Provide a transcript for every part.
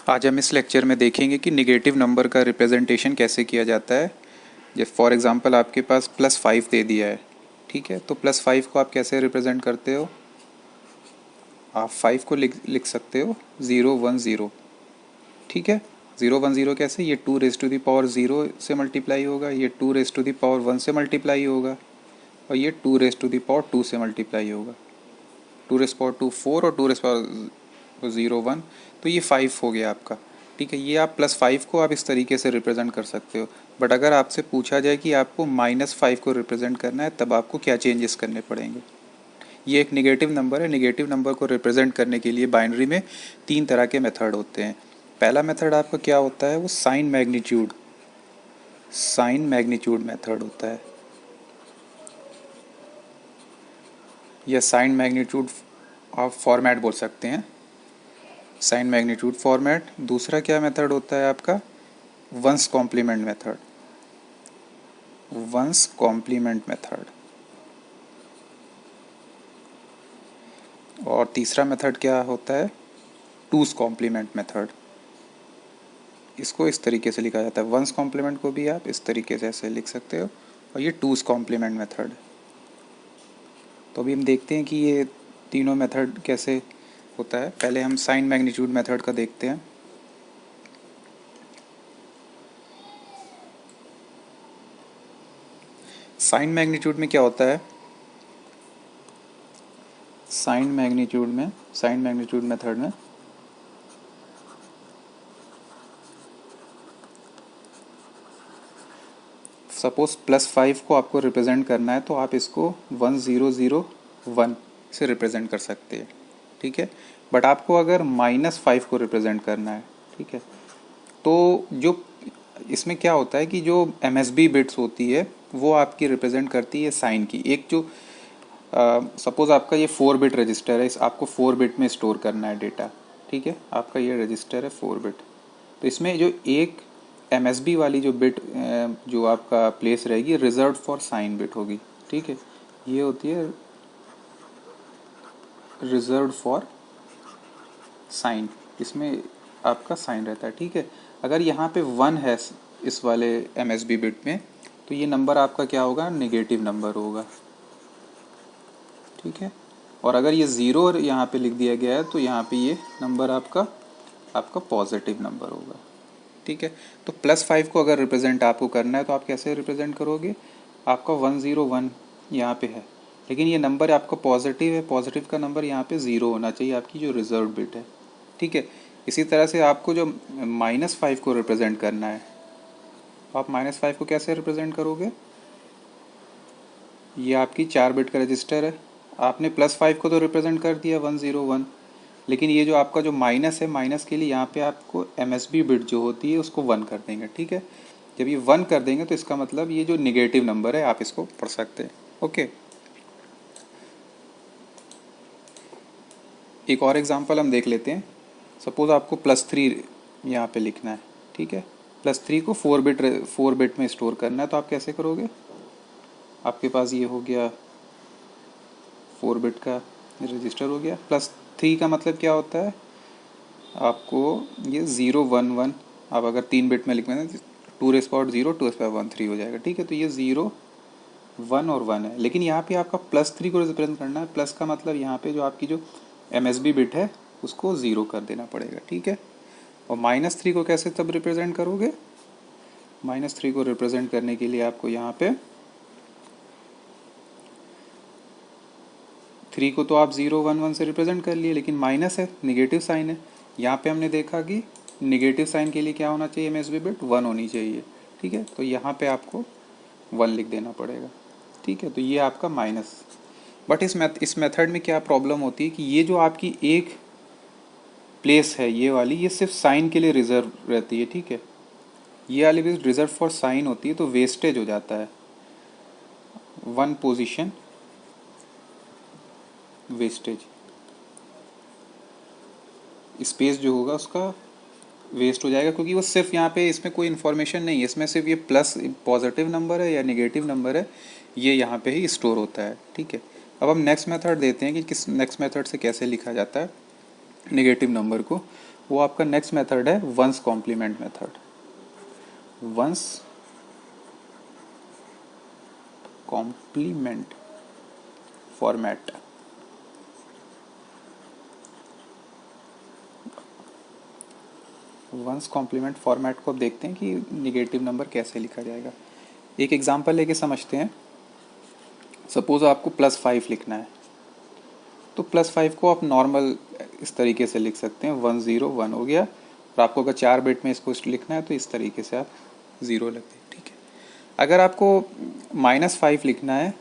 आज हम इस लेक्चर में देखेंगे कि निगेटिव नंबर का रिप्रेजेंटेशन कैसे किया जाता है। जैसे फॉर एग्जांपल आपके पास +5 दे दिया है, ठीक है, तो +5 को आप कैसे रिप्रेजेंट करते हो? आप 5 को लिख सकते हो 0 1 0, ठीक है। 0 1 0 कैसे? ये 2 रेज़ टू दी पावर 0 से मल्टीप्लाई होगा, ये 2 रेज़ टू दी पावर 1 से मल्टीप्लाई होगा, और ये 2 रेज़ टू दी पावर 2 से मल्टीप्लाई होगा। 2 रेज़ पावर 2 4 और 2 रेज़ पावर 0 1, तो ये 5 हो गया आपका, ठीक है। ये आप +5 को आप इस तरीके से रिप्रेजेंट कर सकते हो। बट अगर आपसे पूछा जाए कि आपको -5 को रिप्रेजेंट करना है, तब आपको क्या चेंजेस करने पड़ेंगे? ये एक निगेटिव नंबर है। निगेटिव नंबर को रिप्रेजेंट करने के लिए बाइनरी में 3 तरह के मेथड होते हैं। पहला मेथड आपका क्या होता है? वो साइन मैग्नीट्यूड मेथड होता है, या साइन मैग्नीट्यूड आप फॉर्मेट बोल सकते हैं, साइन मैग्नीट्यूड फॉर्मेट। दूसरा क्या मेथड होता है आपका? One's complement method, one's complement method. और तीसरा मेथड क्या होता है? Two's complement method. इसको इस तरीके से लिखा जाता है, वंस कॉम्प्लीमेंट को भी आप इस तरीके से ऐसे लिख सकते हो, और ये टूस कॉम्प्लीमेंट मेथड। तो अभी हम देखते हैं कि ये तीनों मेथड कैसे होता है। पहले हम साइन मैग्नीट्यूड मेथड का देखते हैं। साइन मैग्नीट्यूड में क्या होता है? साइन मैग्नीट्यूड मेथड में सपोज +5 को आपको रिप्रेजेंट करना है, तो आप इसको 1001 से रिप्रेजेंट कर सकते हैं, ठीक है। बट आपको अगर -5 को रिप्रेजेंट करना है, ठीक है, तो जो इसमें क्या होता है कि जो MSB बिट्स होती है वो आपकी रिप्रेजेंट करती है साइन की। एक जो सपोज आपका ये 4 बिट रजिस्टर है, इस आपको 4 बिट में स्टोर करना है डेटा, ठीक है। आपका ये रजिस्टर है 4 बिट, तो इसमें जो एक MSB वाली जो बिट जो आपका प्लेस रहेगी, रिजर्व फॉर साइन बिट होगी, ठीक है। ये होती है रिजर्व फॉर साइन, इसमें आपका साइन रहता है, ठीक है। अगर यहाँ पे 1 है इस वाले MSB बिट में, तो ये नंबर आपका क्या होगा? नेगेटिव नंबर होगा, ठीक है। और अगर ये 0 यहाँ पे लिख दिया गया है, तो यहाँ पे ये नंबर आपका पॉजिटिव नंबर होगा, ठीक है। तो +5 को अगर रिप्रेजेंट आपको करना है, तो आप कैसे रिप्रेजेंट करोगे? आपका 101 यहाँ पे है, लेकिन ये नंबर आपका पॉजिटिव है। पॉजिटिव का नंबर यहाँ पे 0 होना चाहिए, आपकी जो रिजर्व बिट है, ठीक है। इसी तरह से आपको जो -5 को रिप्रेजेंट करना है, आप -5 को कैसे रिप्रेजेंट करोगे? ये आपकी 4 बिट का रजिस्टर है, आपने +5 को तो रिप्रेजेंट कर दिया 101, लेकिन ये जो आपका जो माइनस है, माइनस के लिए यहाँ पे आपको MSB बिट जो होती है उसको 1 कर देंगे, ठीक है। जब ये 1 कर देंगे, तो इसका मतलब ये जो निगेटिव नंबर है आप इसको पढ़ सकते हैं, ओके। एक और एग्जांपल हम देख लेते हैं। सपोज आपको +3 यहाँ पे लिखना है, ठीक है। +3 को 4 बिट में स्टोर करना है, तो आप कैसे करोगे? आपके पास ये हो गया 4 बिट का रजिस्टर हो गया। +3 का मतलब क्या होता है? आपको ये 0 1 1, आप अगर 3 बिट में लिखना है, 2 रेज़ पावर 0 2 रेज़ पावर 1 3 हो जाएगा, ठीक है। तो ये 0 1 और 1 है, लेकिन यहाँ पे आपका +3 को रिप्रेजेंट करना है। प्लस का मतलब यहाँ पे जो आपकी जो MSB बिट है उसको 0 कर देना पड़ेगा, ठीक है। और -3 को कैसे तब रिप्रेजेंट करोगे? -3 को रिप्रेजेंट करने के लिए आपको यहाँ पे 3 को तो आप 0 1 1 से रिप्रेजेंट कर लिए, लेकिन माइनस है, निगेटिव साइन है। यहाँ पे हमने देखा कि निगेटिव साइन के लिए क्या होना चाहिए? MSB बिट 1 होनी चाहिए, ठीक है। तो यहाँ पे आपको 1 लिख देना पड़ेगा, ठीक है। तो ये आपका माइनस। बट इस मेथड में क्या प्रॉब्लम होती है कि ये जो आपकी एक प्लेस है ये वाली, ये सिर्फ साइन के लिए रिजर्व रहती है, ठीक है। ये वाली भी रिजर्व फॉर साइन होती है, तो वेस्टेज हो जाता है, 1 पोजीशन वेस्टेज, स्पेस जो होगा उसका वेस्ट हो जाएगा, क्योंकि वो सिर्फ यहाँ पे इसमें कोई इन्फॉर्मेशन नहीं है, इसमें सिर्फ ये प्लस पॉजिटिव नंबर है या नेगेटिव नंबर है, ये यहाँ पे ही स्टोर होता है, ठीक है। अब हम नेक्स्ट मेथड देते हैं कि किस नेक्स्ट मेथड से कैसे लिखा जाता है नेगेटिव नंबर को। वो आपका नेक्स्ट मेथड है one's complement method. One's complement format. One's complement format को अब देखते हैं कि निगेटिव नंबर कैसे लिखा जाएगा। एक एग्जांपल लेके समझते हैं। सपोज आपको +5 लिखना है, तो +5 को आप नॉर्मल इस तरीके से लिख सकते हैं, 101 हो गया। और आपको अगर 4 बिट में इसको लिखना है तो इस तरीके से आप 0 लिख दें, ठीक है। अगर आपको -5 लिखना है,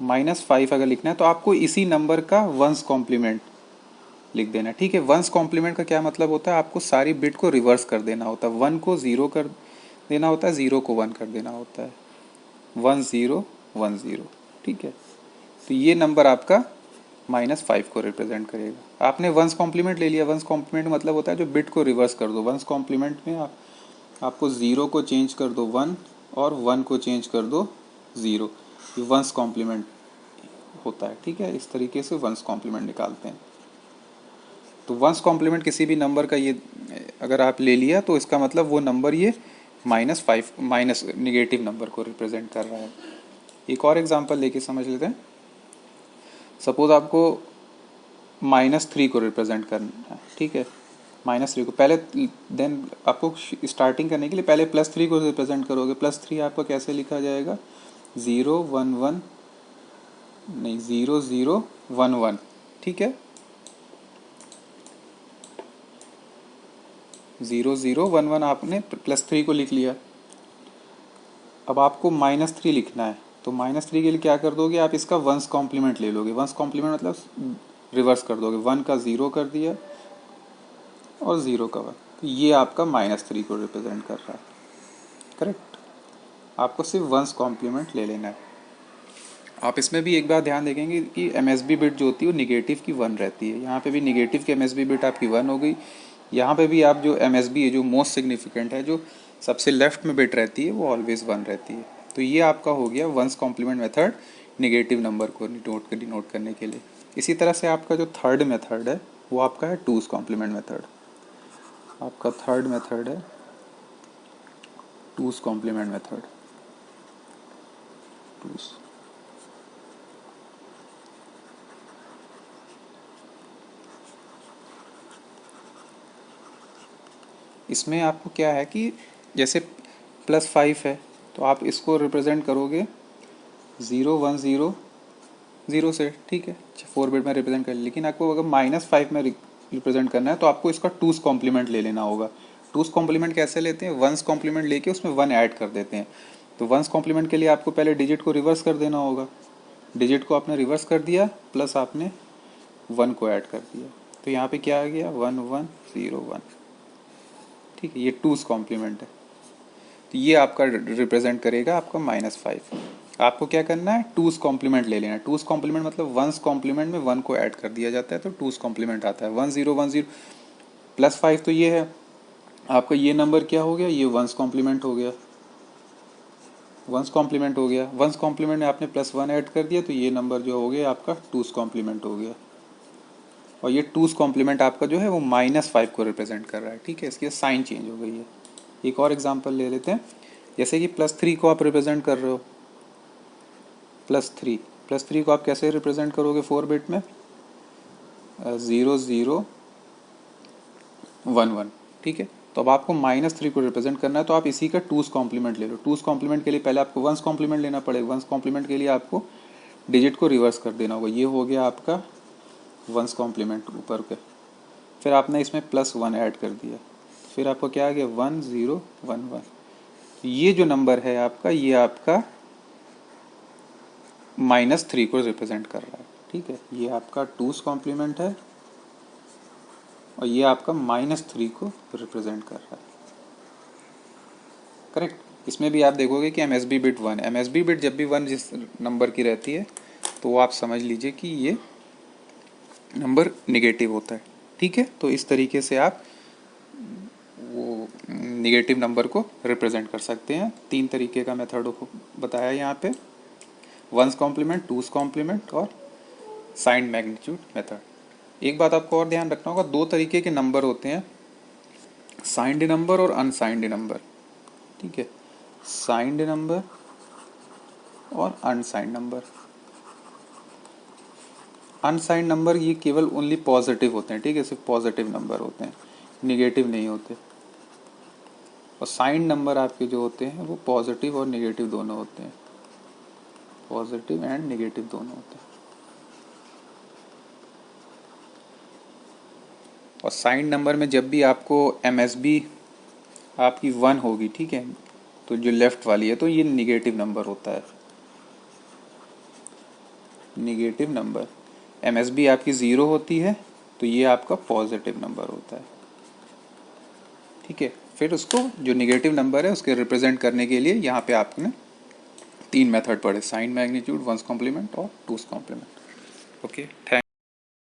-5 अगर लिखना है तो आपको इसी नंबर का वंस कॉम्प्लीमेंट लिख देना, ठीक है। वंस कॉम्प्लीमेंट का क्या मतलब होता है, आपको सारी बिट को रिवर्स कर देना होता है। 1 को 0 कर देना होता है, 0 को 1 कर देना होता है। 1010, ठीक है। तो ये नंबर आपका -5 को रिप्रेजेंट करेगा। आपने वंस कॉम्प्लीमेंट ले लिया। वंस कॉम्प्लीमेंट मतलब होता है जो बिट को रिवर्स कर दो। वंस कॉम्प्लीमेंट में आपको 0 को चेंज कर दो 1 और 1 को चेंज कर दो 0। ये वंस कॉम्प्लीमेंट होता है, ठीक है। इस तरीके से वंस कॉम्प्लीमेंट निकालते हैं। तो वंस कॉम्प्लीमेंट किसी भी नंबर का ये अगर आप ले लिया तो इसका मतलब वो नंबर ये -5 माइनस निगेटिव नंबर को रिप्रेजेंट कर रहा है। एक और एग्जांपल लेके समझ लेते हैं। सपोज आपको -3 को रिप्रेजेंट करना है, ठीक है। -3 को पहले, देन आपको स्टार्टिंग करने के लिए पहले +3 को रिप्रेजेंट करोगे। +3 आपका कैसे लिखा जाएगा, 011 नहीं 0011, ठीक है। 0011 आपने +3 को लिख लिया। अब आपको -3 लिखना है, तो -3 के लिए क्या कर दोगे, आप इसका वंस कॉम्प्लीमेंट ले लोगे। वंस कॉम्प्लीमेंट मतलब रिवर्स कर दोगे। 1 का 0 कर दिया और 0 का 1, तो ये आपका -3 को रिप्रेजेंट कर रहा है, करेक्ट। आपको सिर्फ वंस कॉम्प्लीमेंट ले लेना है। आप इसमें भी एक बात ध्यान देखेंगे कि MSB बिट जो होती है वो निगेटिव की 1 रहती है। यहाँ पे भी निगेटिव की MSB बिट आपकी 1 हो गई। यहाँ पे भी आप जो MSB है, जो मोस्ट सिग्निफिकेंट है, जो सबसे लेफ्ट में बिट रहती है, वो ऑलवेज 1 रहती है। तो ये आपका हो गया one's complement method negative number को डिनोट करने के लिए। इसी तरह से आपका जो थर्ड मेथड है वो आपका है टूस कॉम्प्लीमेंट मेथड। आपका थर्ड मेथड है टूस कॉम्प्लीमेंट मेथड। टूस, इसमें आपको क्या है कि जैसे +5 है तो आप इसको रिप्रेजेंट करोगे 0100 से, ठीक है। 4 बिट में रिप्रेजेंट कर, लेकिन आपको अगर -5 में रिप्रेजेंट करना है तो आपको इसका टूस कॉम्प्लीमेंट ले लेना होगा। टूस कॉम्प्लीमेंट कैसे लेते हैं, वंस कॉम्प्लीमेंट लेके उसमें 1 ऐड कर देते हैं। तो वंस कॉम्प्लीमेंट के लिए आपको पहले डिजिट को रिवर्स कर देना होगा। डिजिट को आपने रिवर्स कर दिया, प्लस आपने 1 को ऐड कर दिया, तो यहाँ पे क्या आ गया 1101, ठीक है। ये टूस कॉम्प्लीमेंट है। तो ये आपका रिप्रेजेंट करेगा आपका -5। आपको क्या करना है, टूस कॉम्प्लीमेंट ले लेना है। टूस कॉम्प्लीमेंट मतलब वंस कॉम्प्लीमेंट में 1 को ऐड कर दिया जाता है, तो टूस कॉम्प्लीमेंट आता है 1010 +5। तो ये है आपका, ये नंबर क्या हो गया, ये वंस कॉम्प्लीमेंट हो गया। वंस कॉम्प्लीमेंट हो गया। वंस कॉम्प्लीमेंट में आपने +1 ऐड कर दिया, तो ये नंबर जो हो गया आपका टूस कॉम्प्लीमेंट हो गया। और ये टूस कॉम्प्लीमेंट आपका जो है वो -5 को रिप्रेजेंट कर रहा है, ठीक है। इसकी साइन चेंज हो गई है। एक और एग्जांपल ले लेते हैं। जैसे कि +3 को आप रिप्रेजेंट कर रहे हो, +3 को आप कैसे रिप्रेजेंट करोगे 4 बिट में, 0011, ठीक है। तो अब आपको -3 को रिप्रेजेंट करना है, तो आप इसी का टूस कॉम्प्लीमेंट ले लो। टूस कॉम्प्लीमेंट के लिए पहले आपको वंस कॉम्प्लीमेंट लेना पड़ेगा। वंस कॉम्प्लीमेंट के लिए आपको डिजिट को रिवर्स कर देना होगा। ये हो गया आपका वंस कॉम्प्लीमेंट ऊपर के। फिर आपने इसमें +1 ऐड कर दिया, फिर आपको क्या आ गया 1011। ये जो नंबर है आपका, ये आपका -3 को रिप्रेजेंट कर रहा है, ठीक है। ये आपका टूस कॉम्प्लीमेंट है और ये आपका -3 को रिप्रेजेंट कर रहा है, करेक्ट। इसमें भी आप देखोगे कि MSB बिट 1, MSB बिट जब भी 1 जिस नंबर की रहती है तो वो आप समझ लीजिए कि ये नंबर निगेटिव होता है, ठीक है। तो इस तरीके से आप वो निगेटिव नंबर को रिप्रेजेंट कर सकते हैं। 3 तरीके का मेथड को बताया यहाँ पे, वंस कॉम्प्लीमेंट, टूस कॉम्प्लीमेंट और साइन मैग्नीट्यूड मेथड। एक बात आपको और ध्यान रखना होगा, दो तरीके के नंबर होते हैं, साइंड नंबर और अनसाइंड नंबर। ठीक है, साइंड नंबर और अनसाइंड नंबर। अनसाइंड नंबर ये केवल ओनली पॉजिटिव होते हैं, ठीक है, सिर्फ पॉजिटिव नंबर होते हैं, निगेटिव नहीं होते। और साइंड नंबर आपके जो होते हैं वो पॉजिटिव और निगेटिव दोनों होते हैं, पॉजिटिव एंड निगेटिव दोनों होते हैं। और साइंड नंबर में जब भी आपको MSB आपकी 1 होगी, ठीक है, तो जो लेफ्ट वाली है तो ये निगेटिव नंबर होता है, निगेटिव नंबर। MSB आपकी 0 होती है तो ये आपका पॉजिटिव नंबर होता है। ठीक है, फिर उसको जो निगेटिव नंबर है उसके रिप्रेजेंट करने के लिए यहाँ पे आपने 3 मेथड पढ़े, साइन मैग्नीट्यूड, 1's कॉम्प्लीमेंट और 2's कॉम्प्लीमेंट। Okay, thank